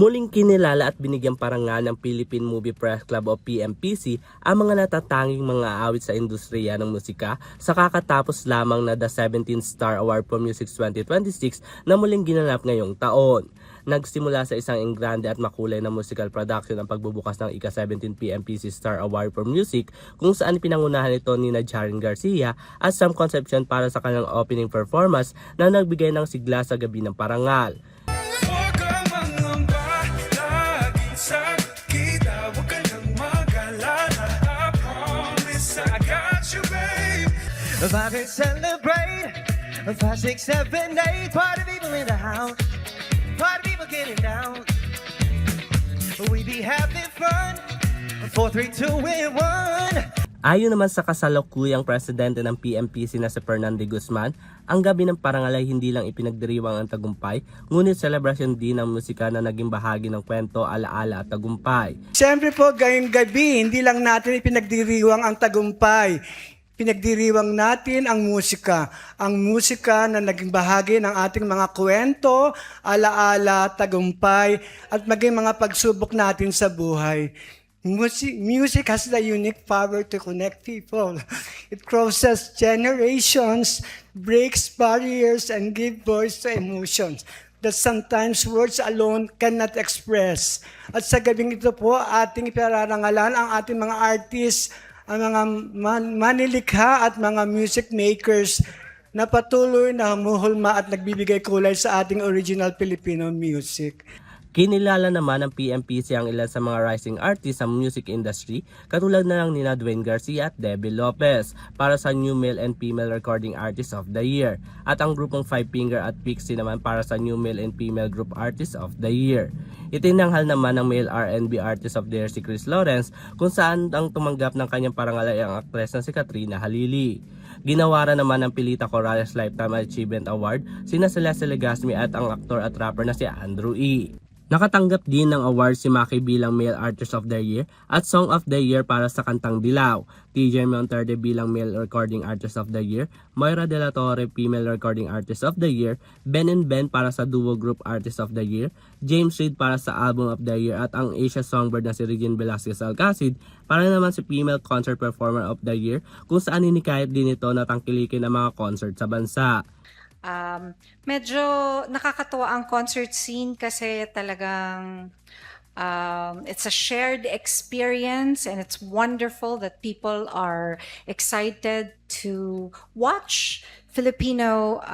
Muling kinilala at binigyang parangal ng Philippine Movie Press Club o PMPC ang mga natatanging mga awit sa industriya ng musika sa kakatapos lamang na The 17th Star Award for Music 2026 na muling ginanap ngayong taon. Nagsimula sa isang engrande at makulay na musical production ang pagbubukas ng ika-17 PMPC Star Award for Music kung saan pinangunahan ito ni Jaren Garcia at Sam Concepcion para sa kanilang opening performance na nagbigay ng sigla sa gabi ng parangal. If I could celebrate, 5, 6, 7, 8, party people in the house, party people getting down. We be having fun, 4, 3, 2, and 1. Ayon naman sa kasalukuyang presidente ng PMPC na si Fernando Guzman, ang gabi ng parangal ay hindi lang ipinagdiriwang ang tagumpay, ngunit selebrasyon din ng musika na naging bahagi ng kwento, alaala at tagumpay. Siyempre po, ngayong gabi, hindi lang natin ipinagdiriwang ang tagumpay. Pinagdiriwang natin ang musika na naging bahagi ng ating mga kwento, alaala, tagumpay, at maging mga pagsubok natin sa buhay. Music has the unique power to connect people. It crosses generations, breaks barriers, and gives voice to emotions that sometimes words alone cannot express. At sa gabing ito po, ating ipararangalan ang ating mga artists, ang mga manilikha at mga music makers na patuloy na humuhulma at nagbibigay kulay sa ating original Filipino music. Kinilala naman ng PMPC ang ilan sa mga rising artists sa music industry katulad na lang nina Dwayne Garcia at Debbie Lopez para sa New Male and Female Recording Artist of the Year at ang grupong Five Finger at Pixie naman para sa New Male and Female Group Artist of the Year. Itinanghal naman ng Male R&B Artist of the Year si Chris Lawrence kung saan ang tumanggap ng kanyang parangal ay ang aktres na si Katrina Halili. Ginawaran naman ng Pilita Corrales Lifetime Achievement Award sina Celeste Legaspi at ang aktor at rapper na si Andrew E. Nakatanggap din ng award si Maki bilang Male Artist of the Year at Song of the Year para sa kantang Dilaw, TJ Monterde bilang Male Recording Artist of the Year, Moira De La Torre Female Recording Artist of the Year, Ben and Ben para sa Duo Group Artist of the Year, James Reid para sa Album of the Year at ang Asia Songbird na si Regine Velasquez Alcacid para naman si Female Concert Performer of the Year kung saan hinikayat din ito na tangkilikin ang mga concert sa bansa. Medyo nakakatuwa ang concert scene kasi talagang it's a shared experience and it's wonderful that people are excited to watch Filipino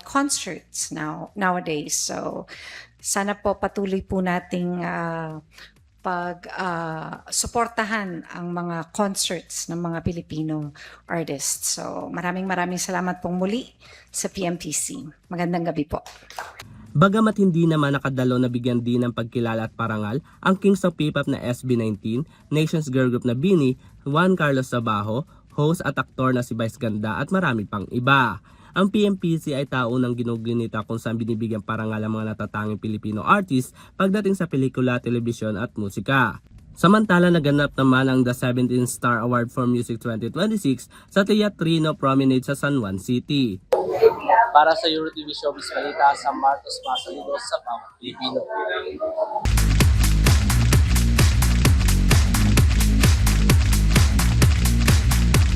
concerts nowadays. So sana po patuloy po nating suportahan ang mga concerts ng mga Pilipino artists. So maraming salamat pong muli sa PMPC. Magandang gabi po. Bagamat hindi naman nakadalo na bigyan din ng pagkilala at parangal ang Kings of P-pop na SB19, Nations Girl Group na BINI, Juan Carlos Sabajo, host at aktor na si Vice Ganda at marami pang iba. Ang PMPC ay taunang ginugunita kung saan binibigyan parangal ang mga natatanging Pilipino artists pagdating sa pelikula, telebisyon at musika. Samantala naganap naman ang The 17th Star Award for Music 2026 sa Teatrino Promenade sa San Juan City. Para sa EuroTV Showbiz Balita, sa Marcos Masalidos sa bawat Pilipino.